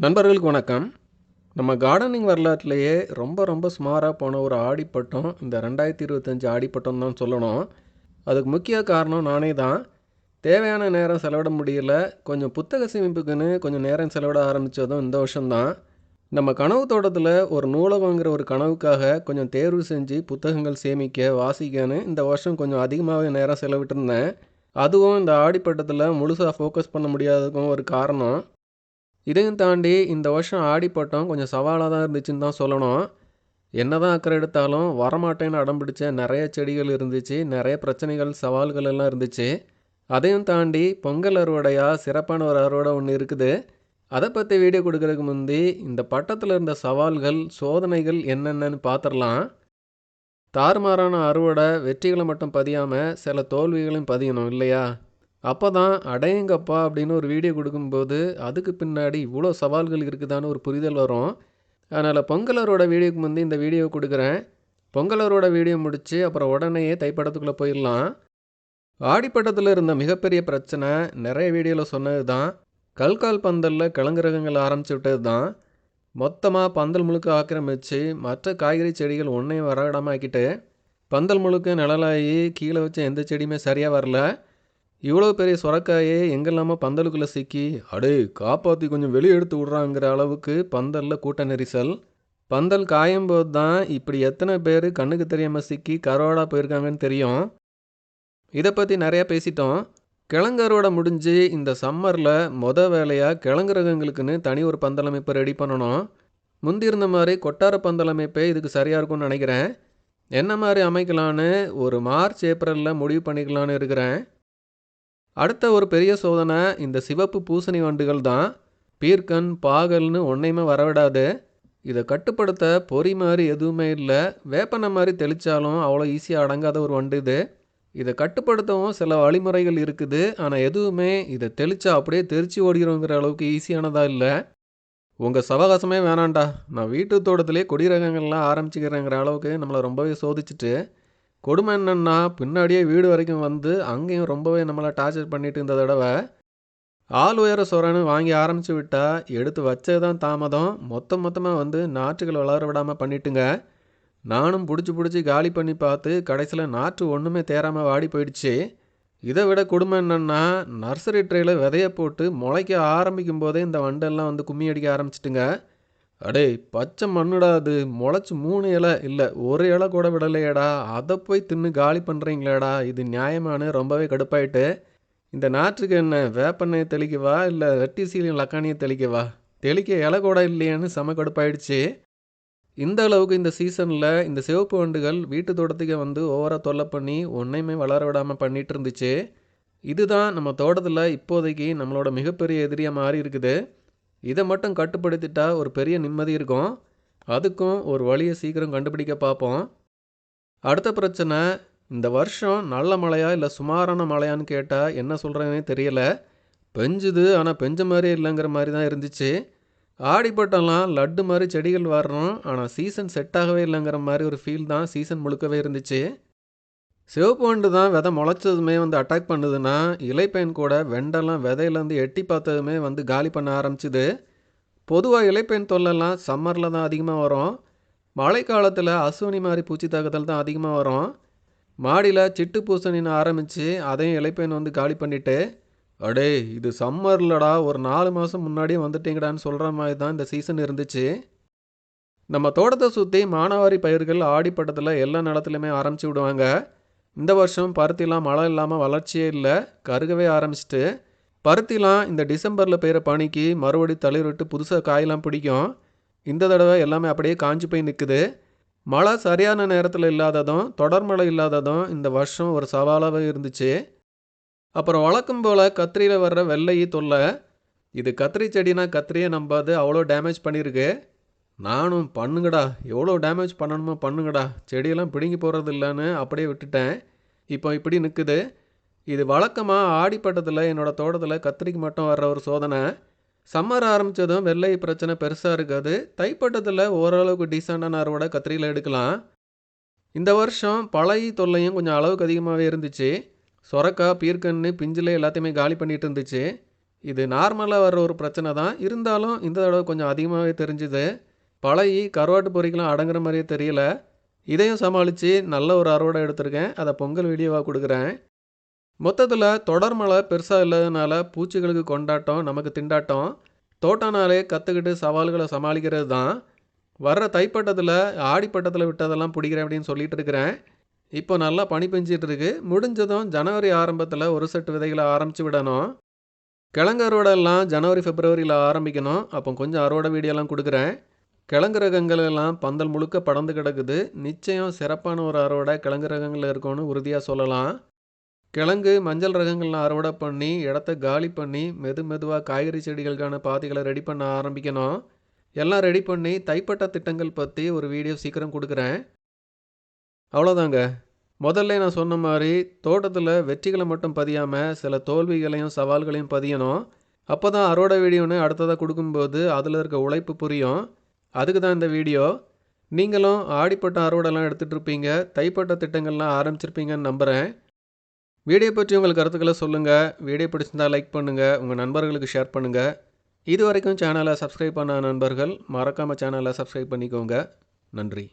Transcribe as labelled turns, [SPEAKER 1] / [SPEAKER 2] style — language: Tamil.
[SPEAKER 1] நண்பர்களுக்கு வணக்கம். நம்ம கார்டனிங் வரலாற்றிலேயே ரொம்ப ரொம்ப சுமாராக போன ஒரு ஆடிப்பட்டம் இந்த 2025 ஆடிப்பட்டம் தான் சொல்லணும். அதுக்கு முக்கிய காரணம் நானே தான். தேவையான நேரம் செலவிட முடியல. கொஞ்சம் புத்தக சேமிப்புக்குன்னு கொஞ்சம் நேரம் செலவிட ஆரம்பித்ததும் இந்த வருஷம்தான். நம்ம கனவு தோட்டத்தில் ஒரு நூலகங்கிற ஒரு கனவுக்காக கொஞ்சம் தேர்வு செஞ்சு புத்தகங்கள் சேமிக்க வாசிக்கன்னு இந்த வருஷம் கொஞ்சம் அதிகமாகவே நேரம் செலவிட்டிருந்தேன். அதுவும் இந்த ஆடிப்பட்டத்தில் முழுசாக ஃபோக்கஸ் பண்ண முடியாததுக்கும் ஒரு காரணம். இதையும் தாண்டி இந்த வருஷம் ஆடிப்பட்டம் கொஞ்சம் சவாலாக தான் இருந்துச்சுன்னு தான் சொல்லணும். என்னதான் அக்கறை எடுத்தாலும் வரமாட்டேன்னு அடம் பிடிச்ச நிறைய செடிகள் இருந்துச்சு, நிறைய பிரச்சனைகள் சவால்கள் எல்லாம் இருந்துச்சு. அதையும் தாண்டி பொங்கல் அறுவடையா சிறப்பான ஒரு அறுவடை ஒன்று இருக்குது. அதை பற்றி வீடியோ கொடுக்கறதுக்கு முந்தி இந்த பட்டத்தில் இருந்த சவால்கள் சோதனைகள் என்னென்னு பார்த்துடலாம். தாறுமாறான அறுவடை வெற்றிகளை மட்டும் பதியாமல் சில தோல்விகளையும் பதியணும் இல்லையா? அப்போ தான் அடேங்கப்பா அப்படின்னு ஒரு வீடியோ கொடுக்கும்போது அதுக்கு பின்னாடி இவ்வளோ சவால்கள் இருக்குதான்னு ஒரு புரிதல் வரும். அதனால் பொங்கலரோட வீடியோக்கு முந்தி இந்த வீடியோ கொடுக்குறேன். பொங்கலரோட வீடியோ முடித்து அப்புறம் உடனேயே தைப்படத்துக்குள்ளே போயிடலாம். ஆடிப்பட்டத்தில் இருந்த மிகப்பெரிய பிரச்சனை நிறைய வீடியோவில் சொன்னது தான். கல்கால் பந்தலில் கிழங்கு ரகங்கள் ஆரம்பிச்சு விட்டது தான். மொத்தமாக பந்தல் முழுக்க ஆக்கிரமிச்சு மற்ற காய்கறி செடிகள் ஒன்றையும் வரவிடாமல் ஆக்கிட்டு பந்தல் முழுக்க நிழலாகி கீழே வச்ச எந்த செடியுமே சரியாக வரல. இவ்வளோ பெரிய சுரக்காயே எங்கெல்லாமோ பந்தலுக்குள்ளே சிக்கி அடே காப்பாற்றி கொஞ்சம் வெளியே எடுத்து விட்றாங்கிற அளவுக்கு பந்தலில் கூட்ட நெரிசல். பந்தல் காயும் போது தான் இப்படி எத்தனை பேர் கண்ணுக்கு தெரியாமல் சிக்கி கரோடாக போயிருக்காங்கன்னு தெரியும். இதை பற்றி நிறையா பேசிட்டோம். கிழங்கு அறுவடை முடிஞ்சு இந்த சம்மரில் வேலையாக கிழங்கு ரகங்களுக்குன்னு தனி ஒரு பந்தல் அமைப்பை ரெடி பண்ணணும். முந்தி இருந்த மாதிரி கொட்டார பந்தல் அமைப்பே இதுக்கு சரியாக இருக்கும்னு நினைக்கிறேன். என்ன மாதிரி அமைக்கலான்னு ஒரு மார்ச் ஏப்ரலில் முடிவு பண்ணிக்கலான்னு இருக்கிறேன். அடுத்த ஒரு பெரிய சோதனை இந்த சிவப்பு பூசணி வண்டுகள் தான். பீர்க்கன் பாகல்னு ஒன்றையுமே வரவிடாது. இதை கட்டுப்படுத்த பொறி மாதிரி எதுவுமே இல்லை. வேப்பனை மாதிரி தெளித்தாலும் அவ்வளோ ஈஸியாக அடங்காத ஒரு வண்டு இது. இதை கட்டுப்படுத்தவும் சில வழிமுறைகள் இருக்குது. ஆனால் எதுவுமே இதை தெளித்தா அப்படியே தெரிச்சு ஓடிடுங்கிற அளவுக்கு ஈஸியானதாக இல்லை. உங்கள் சவகாசமே வேணாண்டா, நான் வீட்டு தோட்டத்திலே கொடி ரகங்கள்லாம் ஆரம்பிச்சுக்கிறேங்கிற அளவுக்கு நம்மளை ரொம்பவே சோதிச்சுட்டு, கொடுமை என்னன்னா பின்னாடியே வீடு வரைக்கும் வந்து அங்கேயும் ரொம்பவே நம்மளை டார்ச்சர் பண்ணிட்டு இந்த தடவை ஆள் உயர சொரன்னு வாங்கி ஆரம்பித்து விட்டா எடுத்து வச்சது தான் தாமதம். மொத்தமாக வந்து நாற்றுகள் வளர விடாமல் பண்ணிட்டுங்க. நானும் பிடிச்சி காலி பண்ணி பார்த்து கடைசியில் நாற்று ஒன்றுமே தேராமல் வாடி போயிடுச்சு. இதை விட கொடுமை என்னென்னா நர்சரி ட்ரேயில் விதைய போட்டு முளைக்க ஆரம்பிக்கும் போதே இந்த வண்டெல்லாம் வந்து கும்மி அடிக்க ஆரம்பிச்சிட்டுங்க. அடே பச்சை மண்ணுடா, அது முளைச்சி 3 இலை இல்லை ஒரு இலை கூட விடலையேடா, அதை போய் தின்னு காலி பண்ணுறீங்களேடா, இது நியாயமானு ரொம்பவே கடுப்பாயிட்டு. இந்த நாற்றுக்கு என்ன வேப்பெண்ணெயை தெளிக்கவா இல்லை ரெட்டிசீலியம் லக்கானியை தெளிக்கவா, தெளிக்க இலை கூட இல்லையான்னு செம கடுப்பாயிடுச்சு. இந்த அளவுக்கு இந்த சீசனில் இந்த சிவப்பு வண்டுகள் வீட்டு தோட்டத்துக்கு வந்து ஓவராக தொல்லை பண்ணி ஒன்றையுமே வளர விடாமல் பண்ணிகிட்டு இருந்துச்சு. இதுதான் நம்ம தோட்டத்தில் இப்போதைக்கு நம்மளோட மிகப்பெரிய எதிரியாக மாறி இருக்குது. இதை மட்டும் கட்டுப்படுத்திட்டா ஒரு பெரிய நிம்மதி இருக்கும். அதுக்கும் ஒரு வழியை சீக்கிரம் கண்டுபிடிக்க பார்ப்போம். அடுத்த பிரச்சனை, இந்த வருஷம் நல்ல மழையா இல்லை சுமாரான மழையான்னு கேட்டால் என்ன சொல்கிறேன்னே தெரியல. பெஞ்சுது ஆனால் பெஞ்ச மாதிரியே இல்லைங்கிற மாதிரி தான் இருந்துச்சு. ஆடிப்பட்டம்லாம் லட்டு மாதிரி செடிகள் வரணும், ஆனால் சீசன் செட் ஆகவே இல்லைங்கிற மாதிரி ஒரு ஃபீல் தான் சீசன் முழுக்கவே இருந்துச்சு. சிவப்பு வண்டு தான் விதை முளைச்சதுமே வந்து அட்டாக் பண்ணுதுன்னா, இலைப்பயன் கூட வெண்டெல்லாம் விதையிலேருந்து எட்டி பார்த்ததுமே வந்து காலி பண்ண ஆரம்பிச்சுது. பொதுவாக இலைப்பயன் தொல்லைலாம் சம்மரில் தான் அதிகமாக வரும். மழை காலத்தில் அசுவனி மாதிரி பூச்சி தாக்குதல் தான் அதிகமாக வரும். மாடியில் சிட்டு பூசணின்னு ஆரம்பித்து அதையும் இலைப்பயன் வந்து காலி பண்ணிவிட்டு, அடே இது சம்மர்லடா, ஒரு 4 மாதம் முன்னாடியே வந்துட்டீங்கடான்னு சொல்கிற மாதிரி தான் இந்த சீசன் இருந்துச்சு. நம்ம தோட்டத்தை சுற்றி மானாவாரி பயிர்கள் ஆடிப்பட்டத்தில் எல்லா நிலத்துலையுமே ஆரம்பித்து விடுவாங்க. இந்த வருஷம் பருத்திலாம் மழை இல்லாமல் வளர்ச்சியே இல்லை, கருகவே ஆரம்பிச்சிட்டு. பருத்திலாம் இந்த டிசம்பரில் பெய்கிற பனிக்கு மறுபடி தளிர் விட்டு புதுசாக காயெல்லாம் பிடிக்கும். இந்த தடவை எல்லாமே அப்படியே காஞ்சி போய் நிற்குது. மழை சரியான நேரத்தில் இல்லாததும் தொடர் மழை இல்லாததும் இந்த வருஷம் ஒரு சவாலாகவே இருந்துச்சு. அப்புறம் வழக்கம் போல் கத்திரியில் வர்ற வெள்ளை தொல்லை. இது கத்திரி செடினா கத்திரியே நம்பாது அவ்வளோ டேமேஜ் பண்ணியிருக்கு. நானும் பண்ணுங்கடா, எவ்வளோ டேமேஜ் பண்ணணுமோ பண்ணுங்கடா, செடியெல்லாம் பிடுங்கி போகிறது இல்லைன்னு அப்படியே விட்டுட்டேன். இப்போ இப்படி நிற்குது. இது வழக்கமாக ஆடிப்பட்டத்தில் என்னோடய தோட்டத்தில் கத்திரிக்கு மட்டும் வர்ற ஒரு சோதனை. சம்மர் ஆரம்பித்ததும் வெள்ளை பிரச்சனை பெருசாக இருக்காது. தைப்பட்டத்தில் ஓரளவுக்கு டீசெண்டான அறுவடை கத்திரியில் எடுக்கலாம். இந்த வருஷம் பழைய தொல்லையும் கொஞ்சம் அளவுக்கு அதிகமாகவே இருந்துச்சு. சொரக்காய் பீர்க்கன்னு பிஞ்சில் எல்லாத்தையுமே காலி பண்ணிகிட்டு இருந்துச்சு. இது நார்மலாக வர்ற ஒரு பிரச்சனை தான். இருந்தாலும் இந்த தடவை கொஞ்சம் அதிகமாகவே தெரிஞ்சுது. பழகி கருவாட்டு பொரிக்கெல்லாம் அடங்குற மாதிரியே தெரியல. இதையும் சமாளித்து நல்ல ஒரு அறுவடை எடுத்திருக்கேன். அதை பொங்கல் வீடியோவாக கொடுக்குறேன். மொத்தத்தில் தொடர் மழை பெருசாக இல்லாததுனால பூச்சிகளுக்கு கொண்டாட்டம், நமக்கு திண்டாட்டம். தோட்டம்னாலே கற்றுக்கிட்டு சவால்களை சமாளிக்கிறது தான். வர்ற தைப்பட்டத்தில் ஆடிப்பட்டத்தில் விட்டதெல்லாம் பிடிக்கிறேன் அப்படின்னு சொல்லிட்டு இருக்கிறேன். இப்போ நல்லா பனி பெஞ்சிட்டு இருக்கு. முடிஞ்சதும் ஜனவரி ஆரம்பத்தில் ஒரு செட்டு விதைகளை ஆரம்பித்து விடணும். கிழங்கு அறுவடைலாம் ஜனவரி பிப்ரவரியில் ஆரம்பிக்கணும். அப்போ கொஞ்சம் அறுவடை வீடியோலாம் கொடுக்குறேன். கிழங்கு ரகங்கள் எல்லாம் பந்தல் முழுக்க படர்ந்து கிடக்குது. நிச்சயம் சிறப்பான ஒரு அறுவடை கிழங்கு ரகங்களில் இருக்கும்னு உறுதியாக சொல்லலாம். கிழங்கு மஞ்சள் ரகங்கள்லாம் அறுவடை பண்ணி இடத்த காலி பண்ணி மெதுவாக காய்கறி செடிகளுக்கான பாதைகளை ரெடி பண்ண ஆரம்பிக்கணும். எல்லாம் ரெடி பண்ணி தைப்பட்ட திட்டங்கள் பற்றி ஒரு வீடியோ சீக்கிரம் கொடுக்குறேன். அவ்வளோதாங்க. முதல்ல நான் சொன்ன மாதிரி தோட்டத்தில் வெற்றிகளை மட்டும் பதியாமல் சில தோல்விகளையும் சவால்களையும் பதியணும். அப்போ தான் அறுவடை வீடியோன்னு அடுத்ததாக கொடுக்கும்போது அதில் இருக்க உழைப்பு புரியும். அதுக்கு தான் இந்த வீடியோ. நீங்களும் ஆடிப்பட்ட அறுவடைலாம் எடுத்துகிட்டு இருப்பீங்க, தைப்பட்ட திட்டங்கள்லாம் ஆரம்பிச்சிருப்பீங்கன்னு நம்புகிறேன். வீடியோ பற்றி உங்கள் கருத்துக்களை சொல்லுங்கள். வீடியோ பிடிச்சிருந்தால் லைக் பண்ணுங்கள், உங்கள் நண்பர்களுக்கு ஷேர் பண்ணுங்கள். இது வரைக்கும் சேனலை சப்ஸ்கிரைப் பண்ண நண்பர்கள் மறக்காமல் சேனலை சப்ஸ்கிரைப் பண்ணிக்கோங்க. நன்றி.